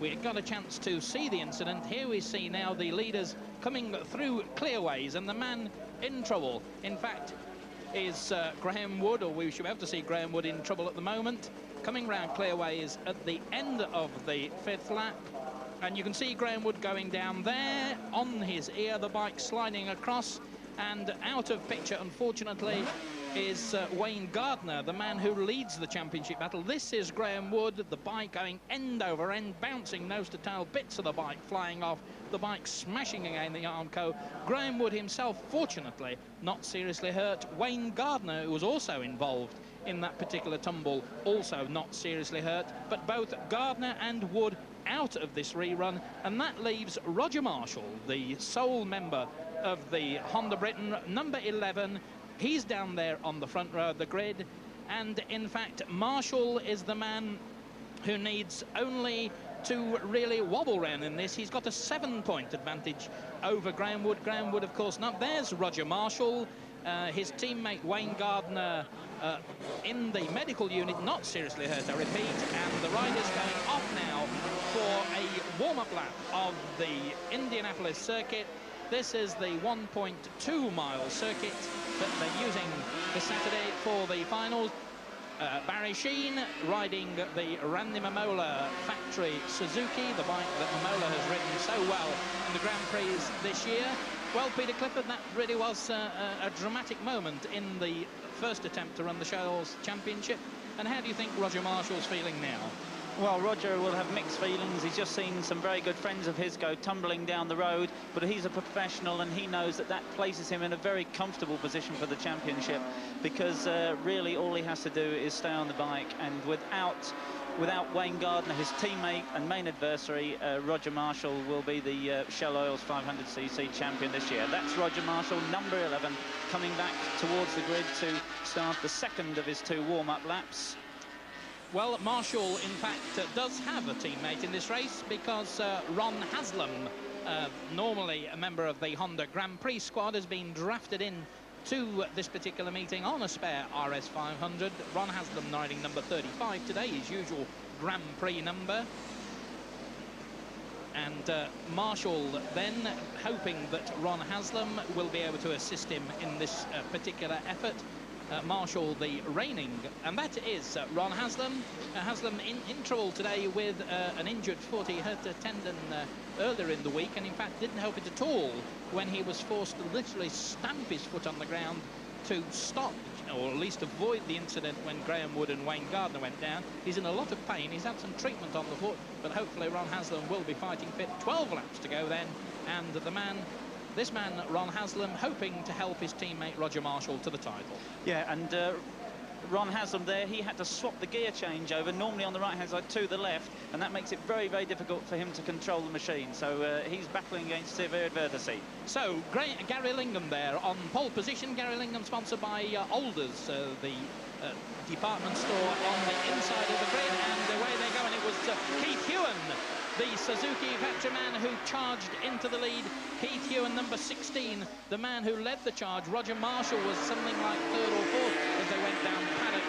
we got a chance to see the incident. Here we see now the leaders coming through clearways, and the man in trouble, in fact, is Graham Wood, or we should have to see Graham Wood in trouble at the moment, coming round clearways at the end of the 5th lap. And you can see Graham Wood going down there on his ear, the bike sliding across, and out of picture, unfortunately, is Wayne Gardner, the man who leads the championship battle. This is Graham Wood, the bike going end over end, bouncing nose to tail, bits of the bike flying off, the bike smashing against the Armco. Graham Wood himself, fortunately, not seriously hurt. Wayne Gardner, who was also involved in that particular tumble, also not seriously hurt. But both Gardner and Wood out of this rerun, and that leaves Roger Marshall, the sole member of the Honda Britain, number 11. He's down there on the front row of the grid, and in fact Marshall is the man who needs only to really wobble round in this. He's got a 7-point advantage over Graham Wood. Graham Wood, of course, not. There's Roger Marshall, his teammate Wayne Gardner in the medical unit, not seriously hurt, I repeat, and the rider's going off now for a warm-up lap of the Indianapolis circuit. This is the 1.2-mile circuit that they're using this Saturday for the finals. Barry Sheen riding the Randy Mamola factory Suzuki, the bike that Mamola has ridden so well in the Grand Prix this year. Well, Peter Clifford, that really was a dramatic moment in the first attempt to run the Shell's Championship. And how do you think Roger Marshall's feeling now? Well, Roger will have mixed feelings. He's just seen some very good friends of his go tumbling down the road, but he's a professional and he knows that that places him in a very comfortable position for the championship, because really all he has to do is stay on the bike, and without Wayne Gardner, his teammate and main adversary, Roger Marshall will be the Shell Oils 500cc champion this year. That's Roger Marshall, number 11, coming back towards the grid to start the second of his 2 warm-up laps. Well, Marshall, in fact, does have a teammate in this race, because Ron Haslam, normally a member of the Honda Grand Prix squad, has been drafted in to this particular meeting on a spare RS 500. Ron Haslam riding number 35 today, his usual Grand Prix number. And Marshall then hoping that Ron Haslam will be able to assist him in this particular effort. Marshall, the reigning, and that is Ron Haslam. Haslam in trouble today with an injured foot. He hurt a tendon earlier in the week, and in fact didn't help it at all when he was forced to literally stamp his foot on the ground to stop, or at least avoid the incident when Graham Wood and Wayne Gardner went down. He's in a lot of pain. He's had some treatment on the foot, but hopefully Ron Haslam will be fighting fit. 12 laps to go then, and this man, Ron Haslam, hoping to help his teammate Roger Marshall to the title. Yeah, and Ron Haslam there, he had to swap the gear change over, normally on the right-hand side to the left, and that makes it very, very difficult for him to control the machine. So he's battling against severe adversity. So Gary Lingham there on pole position. Gary Lingham sponsored by Alders, the department store on the inside of the grid, and away they go, and it was Keith Hewen, the Suzuki factory man, who charged into the lead. Keith Hewen, number 16, the man who led the charge. Roger Marshall was something like 3rd or 4th as they went down Paddock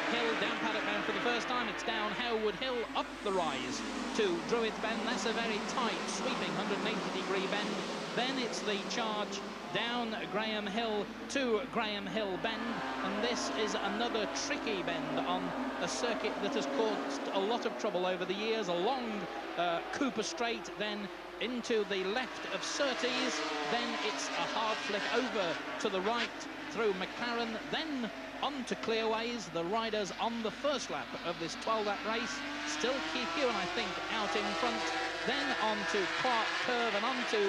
Hill, down Paddock Bound for the first time. It's down Hellwood Hill, up the rise to Druids Bend. That's a very tight, sweeping 180-degree bend. Then it's the charge down Graham Hill to Graham Hill Bend, and this is another tricky bend on a circuit that has caused a lot of trouble over the years. A long Cooper Straight, then into the left of Surtees, then it's a hard flick over to the right through McLaren, then onto Clearways. The riders on the first lap of this 12-lap race, still Keith Hewen, I think, out in front, then onto Clark Curve and onto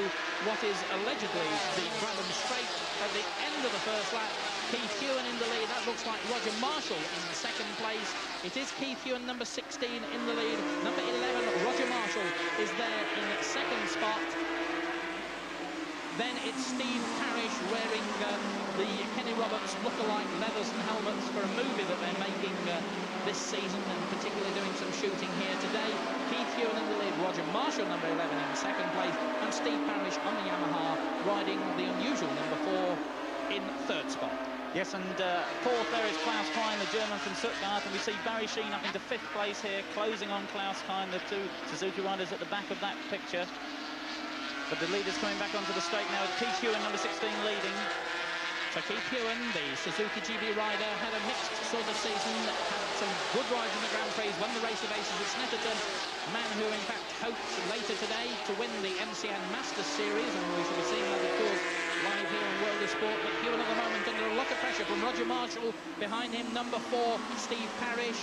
what is allegedly the Brabham Straight at the end of the first lap. Keith Hewen in the lead. That looks like Roger Marshall in the second place. It is Keith Hewen, number 16, in the lead. Number 11, Roger Marshall, is there in second spot. Then it's Steve Parrish wearing the Kenny Roberts look-alike leathers and helmets for a movie that they're making this season, and particularly doing some shooting here today. Keith Hewen in the lead, Roger Marshall, number 11, in second place, and Steve Parrish on the Yamaha riding the unusual number 4 in third spot. Yes, and fourth there is Klaus Klein, the German from Stuttgart, and we see Barry Sheene up into fifth place here, closing on Klaus Klein, the two Suzuki riders at the back of that picture. But the leaders coming back onto the straight now with Keith Hewen, number 16, leading. So Keith Hewen, the Suzuki GB rider, had a mixed sort of season, had some good rides in the Grand Prix, won the race of aces at Snetterton, a man who in fact hopes later today to win the MCN Masters series, and we shall be seeing that of course live here on World of Sport. But Hewen at the moment under a lot of pressure from Roger Marshall, behind him number 4 Steve Parrish.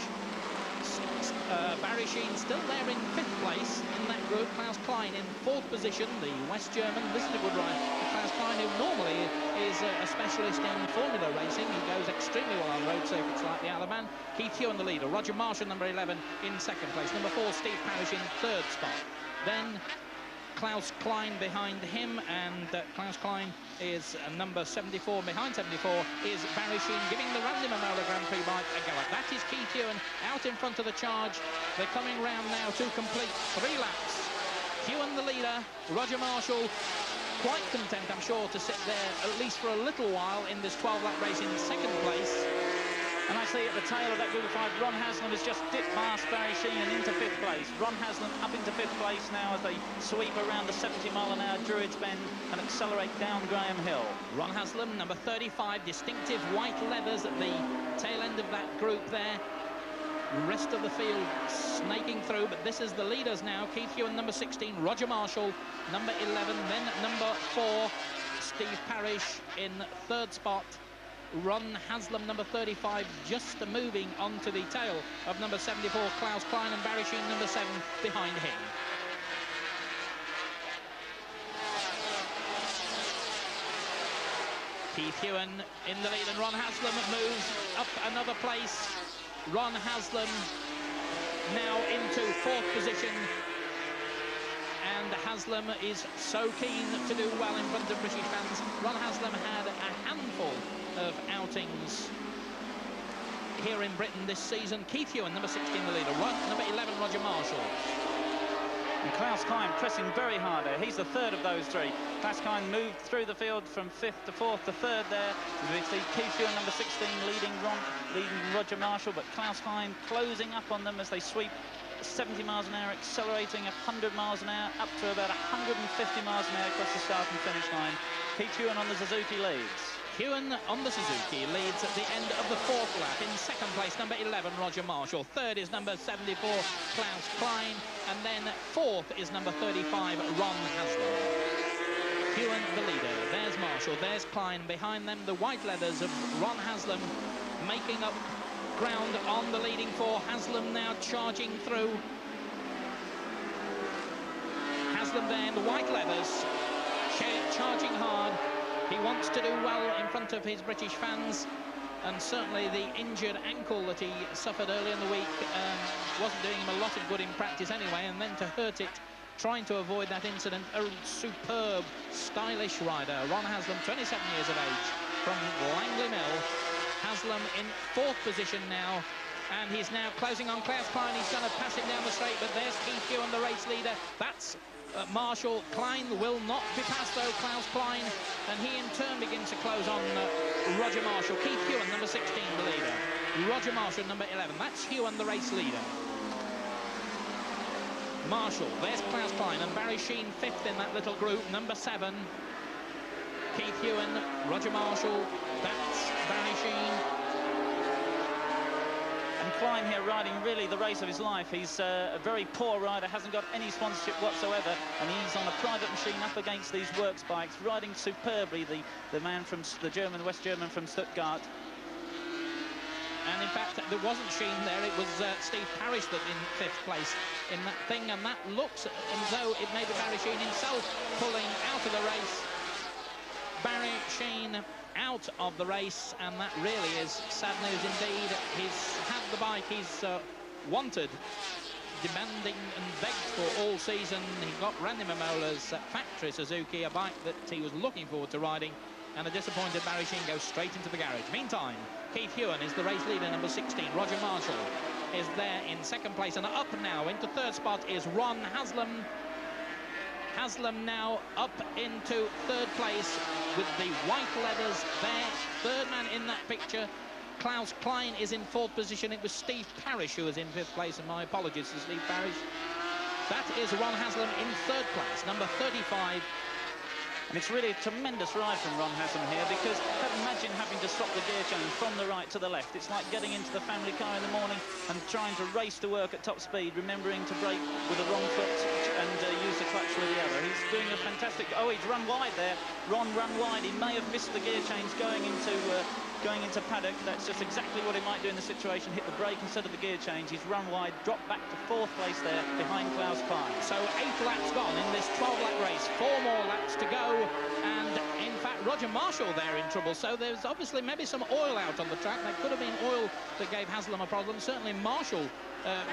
Barry Sheene still there in 5th place in that group. Klaus Klein in 4th position, the West German. This is a good ride. Klaus Klein, who normally is a specialist in Formula racing. He goes extremely well on road circuits like the Alaban. Keith Hewen, the leader. Roger Marshall, number 11, in 2nd place. Number 4, Steve Parrish in 3rd spot. Then Klaus Klein behind him, and Klaus Klein is number 74. Behind 74 is Barry Sheene, giving the Randy Mamola Grand Prix bike a go. That is Keith Hewen out in front of the charge. They're coming round now to complete 3 laps. Hewen the leader, Roger Marshall quite content, I'm sure, to sit there at least for a little while in this 12-lap race in 2nd place. And I see at the tail of that group of 5, Ron Haslam has just dipped past Barry Sheene and into 5th place. Ron Haslam up into 5th place now as they sweep around the 70-mile-an-hour Druids Bend and accelerate down Graham Hill. Ron Haslam, number 35, distinctive white leathers at the tail end of that group there. The rest of the field snaking through, but this is the leaders now. Keith Hewen, number 16, Roger Marshall, number 11, then number 4, Steve Parrish in 3rd spot. Ron Haslam, number 35, just moving onto the tail of number 74, Klaus Klein, and Barry Sheene, number 7, behind him. Keith Hewen in the lead, and Ron Haslam moves up another place. Ron Haslam now into 4th position. And Haslam is so keen to do well in front of British fans. Ron Haslam had a handful of outings here in Britain this season. Keith Hewen, number 16, the leader. Number 11, Roger Marshall. And Klaus Klein pressing very hard there. He's the 3rd of those 3. Klaus Klein moved through the field from 5th to 4th to 3rd there. We see Keith Hewen, number 16, leading Roger Marshall, but Klaus Klein closing up on them as they sweep 70 miles an hour, accelerating 100 miles an hour, up to about 150 miles an hour across the start and finish line. Keith Hewen on the Suzuki leads. Hewen on the Suzuki leads at the end of the 4th lap. In 2nd place, number 11, Roger Marshall. 3rd is number 74, Klaus Klein. And then 4th is number 35, Ron Haslam. Hewen the leader. There's Marshall, there's Klein. Behind them, the white leathers of Ron Haslam making up ground on the leading 4. Haslam now charging through. Haslam there in the white leathers, charging hard. He wants to do well in front of his British fans, and certainly the injured ankle that he suffered early in the week wasn't doing him a lot of good in practice anyway, and then to hurt it, trying to avoid that incident. A superb, stylish rider. Ron Haslam, 27 years of age, from Langley Mill. Haslam in 4th position now, and he's now closing on Klaus Klein. He's going to pass him down the straight, but there's Keith Hewen, the race leader. That's Marshall. Klein will not be passed though, Klaus Klein, and he in turn begins to close on Roger Marshall. Keith Hewen, number 16, the leader. Roger Marshall, number 11. That's Hewen, the race leader. Marshall, there's Klaus Klein, and Barry Sheene 5th in that little group, number 7. Keith Hewen, Roger Marshall, that's Barry Sheene. And Klein here riding really the race of his life. He's a very poor rider, hasn't got any sponsorship whatsoever, and he's on a private machine up against these works bikes, riding superbly, the man from the West German from Stuttgart. And in fact, there wasn't Sheene there, it was Steve Parrish that in 5th place in that thing, and that looks as though it may be Barry Sheene himself pulling out of the race. Barry Sheene out of the race, and that really is sad news indeed. He's had the bike he's wanted, demanding and begged for all season. He got Randy Mamola's factory Suzuki, a bike that he was looking forward to riding, and a disappointed Barry Sheene goes straight into the garage. Meantime, Keith Hewen is the race leader, number 16. Roger Marshall is there in 2nd place, and up now into 3rd spot is Ron Haslam. Haslam now up into third place with the white leathers there. Third man in that picture. Klaus Klein is in fourth position. It was Steve Parrish who was in fifth place, and my apologies to Steve Parrish. That is Ron Haslam in third place, number 35. And it's really a tremendous ride from Ron Haslam here, because imagine having to swap the gear change from the right to the left. It's like getting into the family car in the morning and trying to race to work at top speed, remembering to brake with the wrong foot and use the clutch with the other. He's doing a fantastic... Oh, he's run wide there. Ron run wide. He may have missed the gear change going into paddock. That's just exactly what he might do in the situation. Hit the brake instead of the gear change. He's run wide, dropped back to fourth place there behind Klaus Klein. So 8 laps gone in this 12-lap race. 4 more laps to go. And in fact, Roger Marshall there in trouble. So there's obviously maybe some oil out on the track. That could have been oil that gave Haslam a problem. Certainly Marshall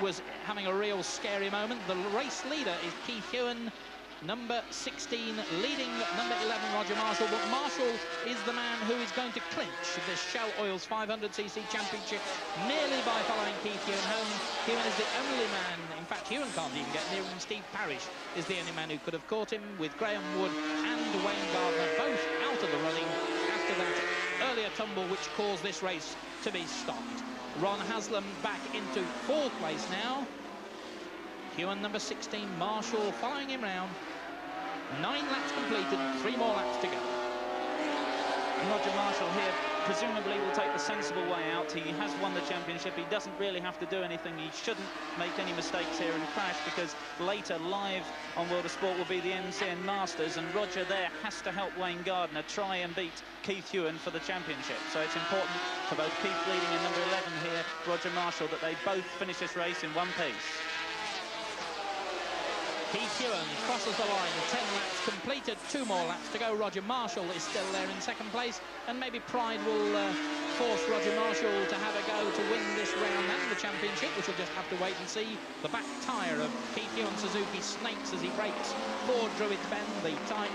was having a real scary moment. The race leader is Keith Hewen, number 16, leading number 11 Roger Marshall. But Marshall is the man who is going to clinch this Shell Oils 500cc championship merely by following Keith Hewen home. Hewen is the only man, in fact Hewen can't even get near him. Steve Parrish is the only man who could have caught him, with Graham Wood and Wayne Gardner both out of the running after that earlier tumble which caused this race to be stopped. Ron Haslam back into fourth place now. Hewen number 16, Marshall following him round. 9 laps completed, 3 more laps to go. And Roger Marshall here presumably will take the sensible way out. He has won the championship. He doesn't really have to do anything. He shouldn't make any mistakes here and crash, because later live on World of Sport will be the MCN Masters, and Roger there has to help Wayne Gardner try and beat Keith Hewen for the championship. So it's important for both Keith leading and number 11 here, Roger Marshall, that they both finish this race in one piece. Keith Hewen crosses the line, 10 laps completed, 2 more laps to go. Roger Marshall is still there in second place, and maybe pride will force Roger Marshall to have a go to win this round and the championship, which we'll just have to wait and see. The back tyre of Keith Hewen Suzuki snakes as he brakes for Druids Bend, the tight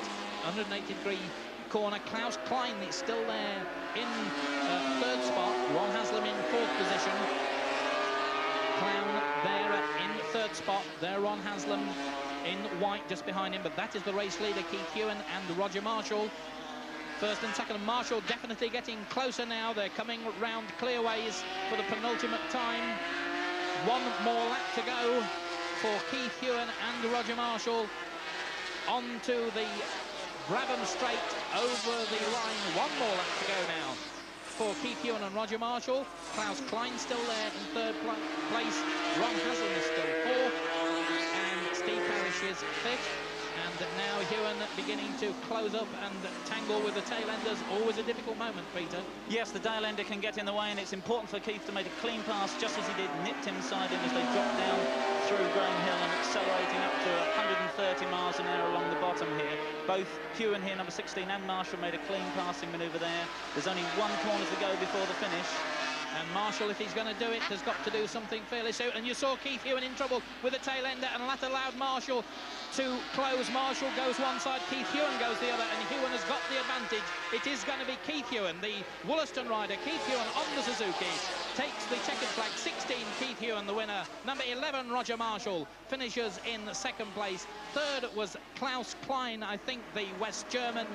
180-degree corner. Klaus Klein is still there in third spot. Ron Haslam in fourth position. Clown there in third spot. There Ron Haslam in white just behind him, but that is the race leader, Keith Hewen and Roger Marshall. First and second, Marshall definitely getting closer now. They're coming round clearways for the penultimate time. 1 more lap to go for Keith Hewen and Roger Marshall. Onto the Brabham Straight over the line. 1 more lap to go now for Keith Hewen and Roger Marshall. Klaus Klein still there in third place. Ron Haslam is still fourth, and Steve Parrish is fifth. And now Hewen beginning to close up and tangle with the tail enders. Always a difficult moment, Peter. Yes, the tail ender can get in the way, and it's important for Keith to make a clean pass, just as he did, nipped inside him as they dropped down through Graham Hill and accelerating up to 130 miles an hour along the bottom here. Both Hewen here, number 16, and Marshall made a clean passing manoeuvre there. There's only 1 corner to go before the finish. And Marshall, if he's going to do it, has got to do something fairly soon. And you saw Keith Hewen in trouble with the tail ender, and that allowed Marshall to close. Marshall goes one side, Keith Hewen goes the other, and Hewen has got the advantage. It is going to be Keith Hewen, the Wollaston rider. Keith Hewen on the Suzuki takes the checkered flag. 16, Keith Hewen, the winner. Number 11, Roger Marshall, finishes in second place. Third was Klaus Klein, I think the West German.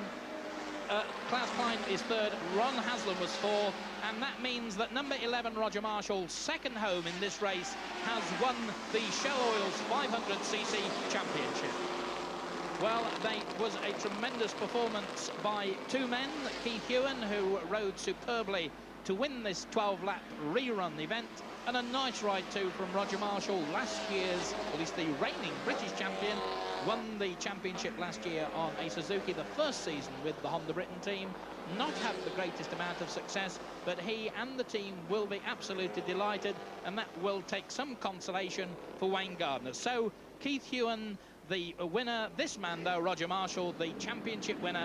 Klaus Klein is third, Ron Haslam was fourth, and that means that number 11 Roger Marshall, second home in this race, has won the Shell Oils 500cc championship. Well, that was a tremendous performance by 2 men, Keith Hewen, who rode superbly to win this 12-lap rerun event, and a nice ride too from Roger Marshall, last year's, at least the reigning British champion. Won the championship last year on a Suzuki, the first season with the Honda Britain team. Not had the greatest amount of success, but he and the team will be absolutely delighted, and that will take some consolation for Wayne Gardner. So Keith Hewen, the winner. This man, though, Roger Marshall, the championship winner.